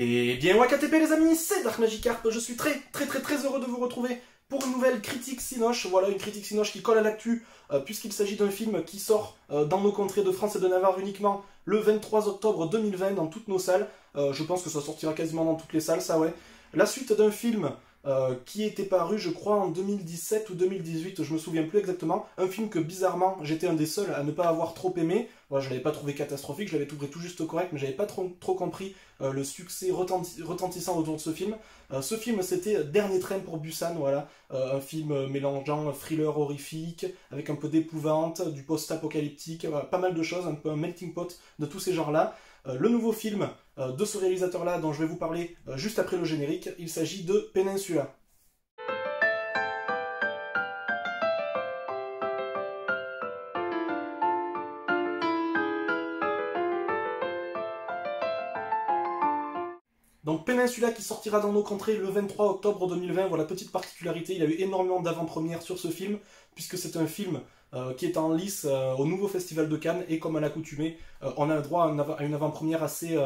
Et bien WakaTP les amis, c'est Dark Magikarp, je suis très heureux de vous retrouver pour une nouvelle critique Cinoche. Voilà, une critique Cinoche qui colle à l'actu, puisqu'il s'agit d'un film qui sort dans nos contrées de France et de Navarre uniquement le 23 octobre 2020 dans toutes nos salles. Je pense que ça sortira quasiment dans toutes les salles, ça ouais. La suite d'un film qui était paru, je crois, en 2017 ou 2018, je me souviens plus exactement. Un film que, bizarrement, j'étais un des seuls à ne pas avoir trop aimé. Voilà, je l'avais pas trouvé catastrophique, je l'avais trouvé tout juste correct, mais j'avais pas trop compris le succès retentissant autour de ce film. Ce film, c'était Dernier Train pour Busan, voilà. Un film mélangeant thriller horrifique, avec un peu d'épouvante, du post-apocalyptique, voilà, pas mal de choses, un peu un melting pot de tous ces genres-là. Le nouveau film de ce réalisateur-là dont je vais vous parler juste après le générique, il s'agit de Peninsula. Donc Peninsula qui sortira dans nos contrées le 23 octobre 2020, voilà, petite particularité, il y a eu énormément d'avant-premières sur ce film, puisque c'est un film qui est en lice au nouveau Festival de Cannes, et comme à l'accoutumée, on a le droit à une avant-première assez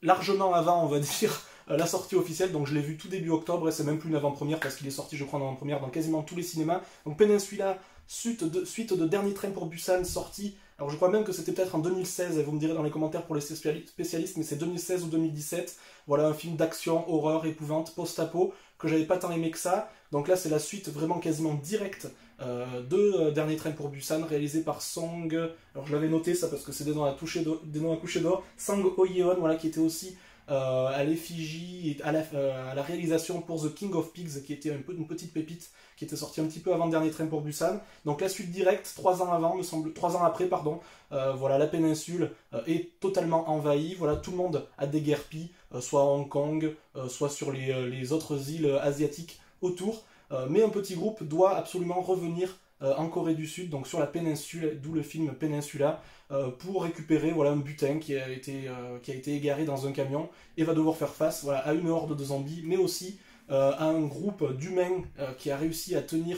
largement avant, on va dire, la sortie officielle. Donc je l'ai vu tout début octobre, et c'est même plus une avant-première, parce qu'il est sorti, je crois, en avant-première dans quasiment tous les cinémas. Donc Peninsula, suite de Dernier Train pour Busan, sorti, alors je crois même que c'était peut-être en 2016, et vous me direz dans les commentaires pour les spécialistes, mais c'est 2016 ou 2017. Voilà, un film d'action, horreur, épouvante, post-apo, que j'avais pas tant aimé que ça. Donc là, c'est la suite vraiment quasiment directe de Dernier Train pour Busan, réalisé par Song... Alors je l'avais noté ça parce que c'est des noms à coucher d'or. Song Oh-yeon, voilà, qui était aussi à l'effigie et à la réalisation pour The King of Pigs, qui était une petite pépite, qui était sortie un petit peu avant Dernier Train pour Busan. Donc la suite directe, 3 ans avant, 3 ans après, pardon. Voilà, la péninsule est totalement envahie. Voilà, tout le monde a déguerpi, soit à Hong Kong, soit sur les autres îles asiatiques autour. Mais un petit groupe doit absolument revenir en Corée du Sud, donc sur la péninsule, d'où le film Peninsula, pour récupérer, voilà, un butin qui a été égaré dans un camion, et va devoir faire face, voilà, à une horde de zombies, mais aussi à un groupe d'humains qui a réussi à tenir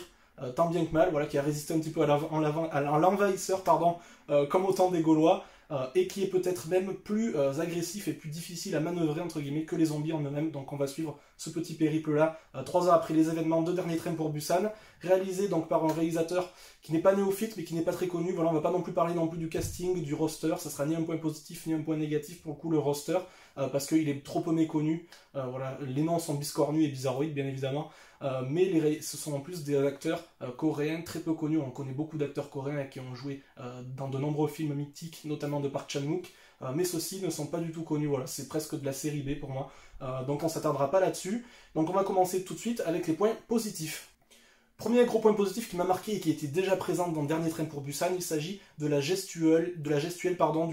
tant bien que mal, voilà, qui a résisté un petit peu à l'envahisseur, pardon, comme au temps des Gaulois, et qui est peut-être même plus agressif et plus difficile à manœuvrer, entre guillemets, que les zombies en eux-mêmes. Donc on va suivre ce petit périple-là, 3 ans après les événements de Dernier Train pour Busan, réalisé donc par un réalisateur qui n'est pas néophyte, mais qui n'est pas très connu. Voilà, on va pas non plus parler non plus du casting, du roster, ça sera ni un point positif, ni un point négatif pour le coup, le roster, parce qu'il est trop peu méconnu. Voilà, les noms sont biscornus et bizarroïdes, bien évidemment, mais ce sont en plus des acteurs coréens très peu connus. On connaît beaucoup d'acteurs coréens qui ont joué dans de nombreux films mythiques, notamment de Park Chan-wook, mais ceux-ci ne sont pas du tout connus. Voilà, c'est presque de la série B pour moi, donc on s'attardera pas là-dessus. Donc on va commencer tout de suite avec les points positifs. Premier gros point positif qui m'a marqué et qui était déjà présent dans Dernier Train pour Busan, il s'agit de la gestuelle, du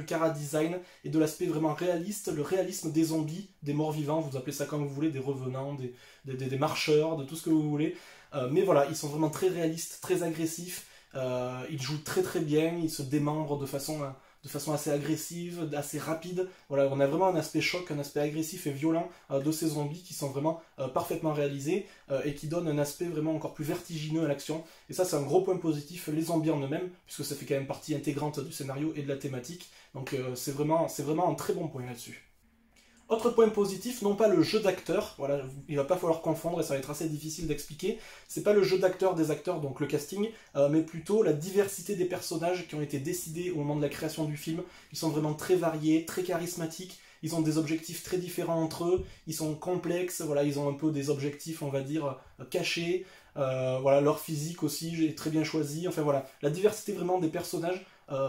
chara-design et de l'aspect vraiment réaliste, le réalisme des zombies, des morts-vivants, vous appelez ça comme vous voulez, des revenants, des marcheurs, de tout ce que vous voulez. Mais voilà, ils sont vraiment très réalistes, très agressifs, ils jouent très bien, ils se démembrent de façon assez agressive, assez rapide. Voilà, on a vraiment un aspect choc, un aspect agressif et violent de ces zombies qui sont vraiment parfaitement réalisés et qui donnent un aspect vraiment encore plus vertigineux à l'action. Et ça, c'est un gros point positif, les zombies en euxmêmes, puisque ça fait quand même partie intégrante du scénario et de la thématique. Donc c'est vraiment un très bon point là-dessus. Autre point positif, non pas le jeu d'acteur, voilà, il va pas falloir confondre et ça va être assez difficile d'expliquer, c'est pas le jeu d'acteur des acteurs, donc le casting, mais plutôt la diversité des personnages qui ont été décidés au moment de la création du film. Ils sont vraiment très variés, très charismatiques, ils ont des objectifs très différents entre eux, ils sont complexes, voilà, ils ont un peu des objectifs, on va dire, cachés, voilà, leur physique aussi est très bien choisi, enfin voilà, la diversité vraiment des personnages,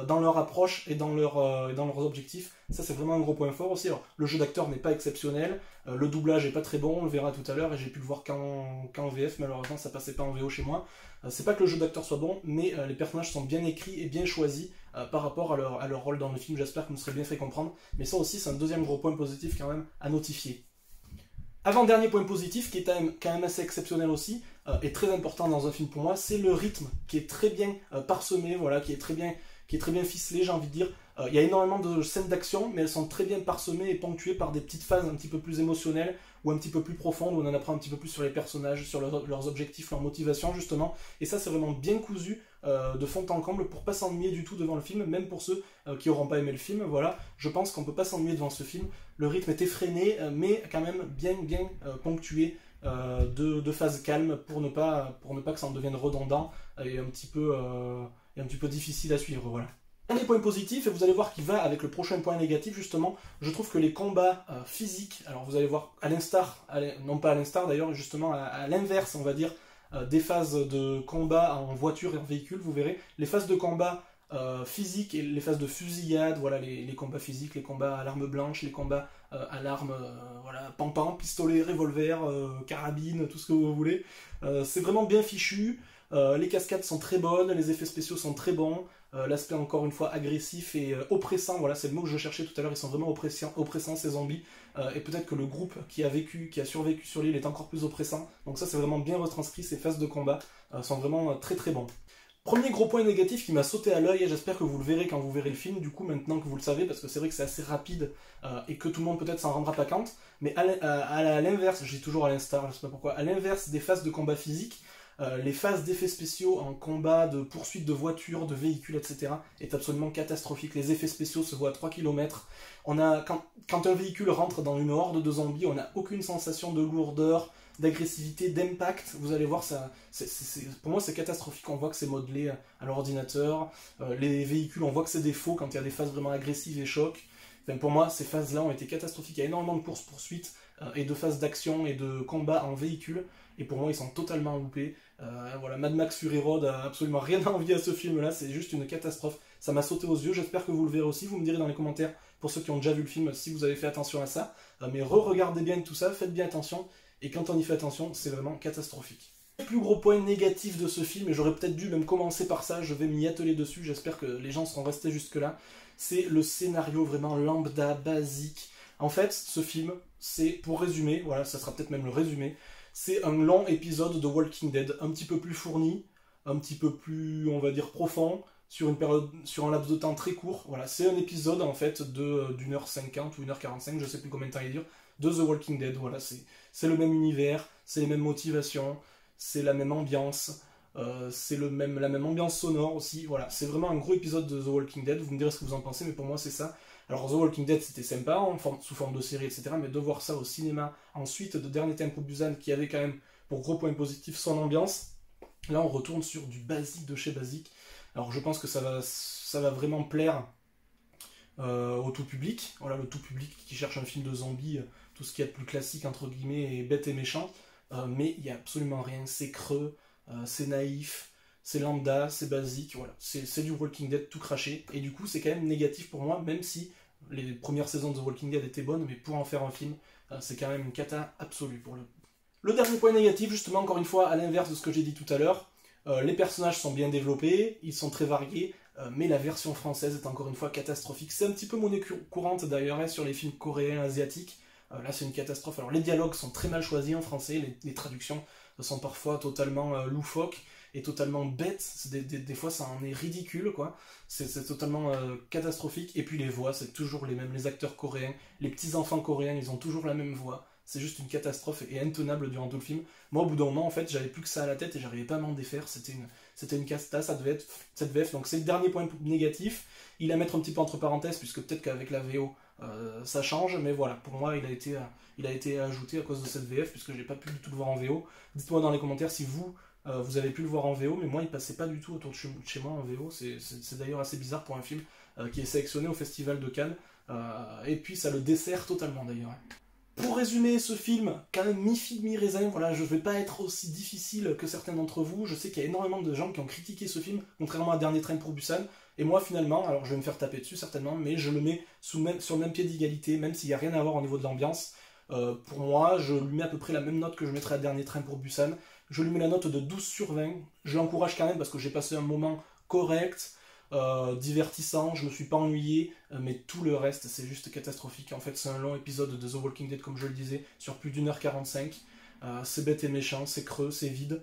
dans leur approche et dans leurs objectifs, ça c'est vraiment un gros point fort aussi. Alors, le jeu d'acteur n'est pas exceptionnel, le doublage est pas très bon, on le verra tout à l'heure, et j'ai pu le voir qu'en VF, malheureusement ça passait pas en VO chez moi. C'est pas que le jeu d'acteur soit bon, mais les personnages sont bien écrits et bien choisis par rapport à leur rôle dans le film. J'espère que vous me serez bien fait comprendre, mais ça aussi c'est un deuxième gros point positif quand même à notifier. Avant-dernier point positif, qui est quand même assez exceptionnel aussi, et très important dans un film pour moi, c'est le rythme, qui est très bien parsemé, voilà, qui est très bien ficelé, j'ai envie de dire. Il y a énormément de scènes d'action, mais elles sont très bien parsemées et ponctuées par des petites phases un petit peu plus émotionnelles ou un petit peu plus profondes, où on en apprend un petit peu plus sur les personnages, sur leurs objectifs, leur motivation justement. Et ça, c'est vraiment bien cousu de fond en comble pour pas s'ennuyer du tout devant le film, même pour ceux qui n'auront pas aimé le film. Voilà, je pense qu'on peut pas s'ennuyer devant ce film. Le rythme est effréné, mais quand même bien ponctué de phases calmes pour ne pas que ça en devienne redondant et un petit peu difficile à suivre. Voilà. Dernier point positif, et vous allez voir qu'il va avec le prochain point négatif justement, je trouve que les combats physiques, alors vous allez voir à l'instar, non pas à l'instar d'ailleurs, justement à l'inverse on va dire, des phases de combat en voiture et en véhicule, vous verrez, les phases de combat physiques et les phases de fusillade, voilà les combats physiques, les combats à l'arme blanche, les combats à l'arme voilà, pampan, pistolet, revolver, carabine, tout ce que vous voulez, c'est vraiment bien fichu. Les cascades sont très bonnes, les effets spéciaux sont très bons, l'aspect encore une fois agressif et oppressant, voilà c'est le mot que je cherchais tout à l'heure, ils sont vraiment oppressants ces zombies, et peut-être que le groupe qui a survécu sur l'île est encore plus oppressant, donc ça c'est vraiment bien retranscrit, ces phases de combat sont vraiment très très bons. Premier gros point négatif qui m'a sauté à l'œil, et j'espère que vous le verrez quand vous verrez le film, du coup maintenant que vous le savez, parce que c'est vrai que c'est assez rapide et que tout le monde peut-être s'en rendra pas compte, mais à l'inverse, je dis toujours à l'instar, je sais pas pourquoi, à l'inverse des phases de combat physique, les phases d'effets spéciaux en combat, de poursuite de voitures, de véhicules, etc. est absolument catastrophique. Les effets spéciaux se voient à 3 km. Quand un véhicule rentre dans une horde de zombies, on n'a aucune sensation de lourdeur, d'agressivité, d'impact. Vous allez voir, pour moi c'est catastrophique. On voit que c'est modelé à l'ordinateur. Les véhicules, on voit que c'est des faux quand il y a des phases vraiment agressives et chocs. Enfin, pour moi, ces phases-là ont été catastrophiques. Il y a énormément de courses-poursuites et de phases d'action et de combat en véhicule. Et pour moi, ils sont totalement loupés. Voilà, Mad Max Fury Road a absolument rien à envier à ce film-là. C'est juste une catastrophe. Ça m'a sauté aux yeux. J'espère que vous le verrez aussi. Vous me direz dans les commentaires, pour ceux qui ont déjà vu le film, si vous avez fait attention à ça. Mais re-regardez bien tout ça, faites bien attention. Et quand on y fait attention, c'est vraiment catastrophique. Le plus gros point négatif de ce film, et j'aurais peut-être dû même commencer par ça, je vais m'y atteler dessus, j'espère que les gens seront restés jusque-là, c'est le scénario vraiment lambda, basique. En fait, ce film, c'est, pour résumer, voilà, ça sera peut-être même le résumé, c'est un long épisode de Walking Dead, un petit peu plus fourni, un petit peu plus, on va dire, profond, sur un laps de temps très court. Voilà, c'est un épisode, en fait, d'1h50 ou 1h45, je sais plus combien de temps il dure, de The Walking Dead. Voilà, c'est le même univers, c'est les mêmes motivations, c'est la même ambiance, c'est la même ambiance sonore aussi. Voilà, c'est vraiment un gros épisode de The Walking Dead. Vous me direz ce que vous en pensez, mais pour moi, c'est ça. Alors The Walking Dead c'était sympa sous forme de série, etc. Mais de voir ça au cinéma ensuite de Dernier Train pour Busan qui avait quand même pour gros point positif son ambiance, là on retourne sur du basique de chez basique. Alors je pense que ça va vraiment plaire au tout public. Voilà, le tout public qui cherche un film de zombies, tout ce qu'il y a de plus classique entre guillemets et bête et méchant. Mais il n'y a absolument rien, c'est creux, c'est naïf, c'est lambda, c'est basique, voilà. C'est du Walking Dead tout craché, et du coup c'est quand même négatif pour moi, même si les premières saisons de The Walking Dead étaient bonnes, mais pour en faire un film, c'est quand même une cata absolue pour le coup. Le dernier point négatif, justement, encore une fois, à l'inverse de ce que j'ai dit tout à l'heure, les personnages sont bien développés, ils sont très variés, mais la version française est encore une fois catastrophique. C'est un petit peu monnaie courante d'ailleurs sur les films coréens, asiatiques. Là c'est une catastrophe. Alors les dialogues sont très mal choisis en français, les traductions sont parfois totalement loufoques et totalement bêtes, des fois ça en est ridicule quoi, c'est totalement catastrophique. Et puis les voix c'est toujours les mêmes, les acteurs coréens, les petits enfants coréens ils ont toujours la même voix, c'est juste une catastrophe et intenable durant tout le film. Moi au bout d'un moment en fait j'avais plus que ça à la tête et j'arrivais pas à m'en défaire, c'était une casta, ça devait être cette VF, donc c'est le dernier point négatif. Il à mettre un petit peu entre parenthèses puisque peut-être qu'avec la VO ça change, mais voilà, pour moi il a été ajouté à cause de cette VF puisque j'ai pas pu du tout le voir en VO. Dites-moi dans les commentaires si vous avez pu le voir en VO, mais moi il passait pas du tout autour de chez moi en VO. C'est d'ailleurs assez bizarre pour un film qui est sélectionné au Festival de Cannes, et puis ça le dessert totalement d'ailleurs. Pour résumer ce film, quand même mi-figue mi-raisin, voilà, je vais pas être aussi difficile que certains d'entre vous, je sais qu'il y a énormément de gens qui ont critiqué ce film, contrairement à Dernier Train pour Busan, et moi finalement, alors je vais me faire taper dessus certainement, mais je le mets sur le même pied d'égalité, même s'il n'y a rien à voir au niveau de l'ambiance. Pour moi, je lui mets à peu près la même note que je mettrais à Dernier Train pour Busan. Je lui mets la note de 12 sur 20. Je l'encourage quand même parce que j'ai passé un moment correct, divertissant, je me suis pas ennuyé, mais tout le reste c'est juste catastrophique. En fait c'est un long épisode de The Walking Dead comme je le disais, sur plus d'1h45. C'est bête et méchant, c'est creux, c'est vide,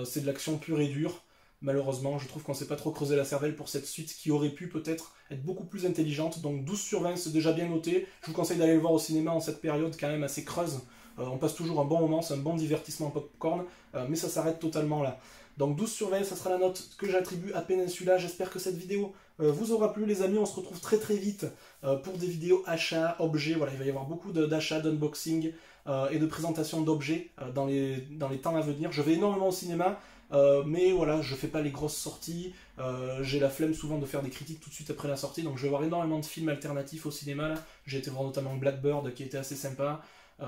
c'est de l'action pure et dure. Malheureusement, je trouve qu'on s'est pas trop creusé la cervelle pour cette suite qui aurait pu peut-être être beaucoup plus intelligente. Donc 12 sur 20, c'est déjà bien noté. Je vous conseille d'aller le voir au cinéma en cette période quand même assez creuse. On passe toujours un bon moment, c'est un bon divertissement popcorn, mais ça s'arrête totalement là. Donc 12 sur 20, ça sera la note que j'attribue à Peninsula. J'espère que cette vidéo vous aura plu, les amis. On se retrouve très très vite pour des vidéos achats, objets. Voilà, il va y avoir beaucoup d'achats, d'unboxing et de présentation d'objets dans les temps à venir. Je vais énormément au cinéma, mais voilà, je fais pas les grosses sorties. J'ai la flemme souvent de faire des critiques tout de suite après la sortie, donc je vais voir énormément de films alternatifs au cinéma. J'ai été voir notamment Blackbird qui était assez sympa,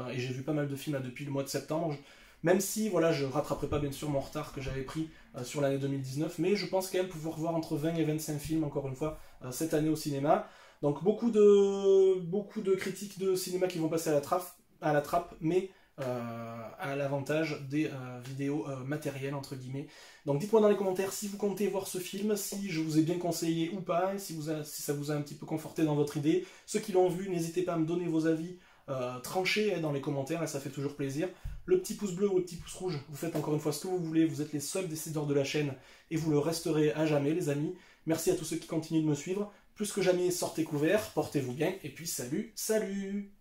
et j'ai vu pas mal de films là, depuis le mois de septembre. Même si voilà, je ne rattraperai pas bien sûr mon retard que j'avais pris sur l'année 2019, mais je pense quand même pouvoir voir entre 20 et 25 films, encore une fois, cette année au cinéma. Donc beaucoup de critiques de cinéma qui vont passer à la trappe, mais à l'avantage des vidéos matérielles, entre guillemets. Donc dites-moi dans les commentaires si vous comptez voir ce film, si je vous ai bien conseillé ou pas, si ça vous a un petit peu conforté dans votre idée. Ceux qui l'ont vu, n'hésitez pas à me donner vos avis tranchez dans les commentaires, et ça fait toujours plaisir. Le petit pouce bleu ou le petit pouce rouge, vous faites encore une fois ce que vous voulez, vous êtes les seuls décideurs de la chaîne, et vous le resterez à jamais, les amis. Merci à tous ceux qui continuent de me suivre. Plus que jamais, sortez couverts, portez-vous bien, et puis salut, salut!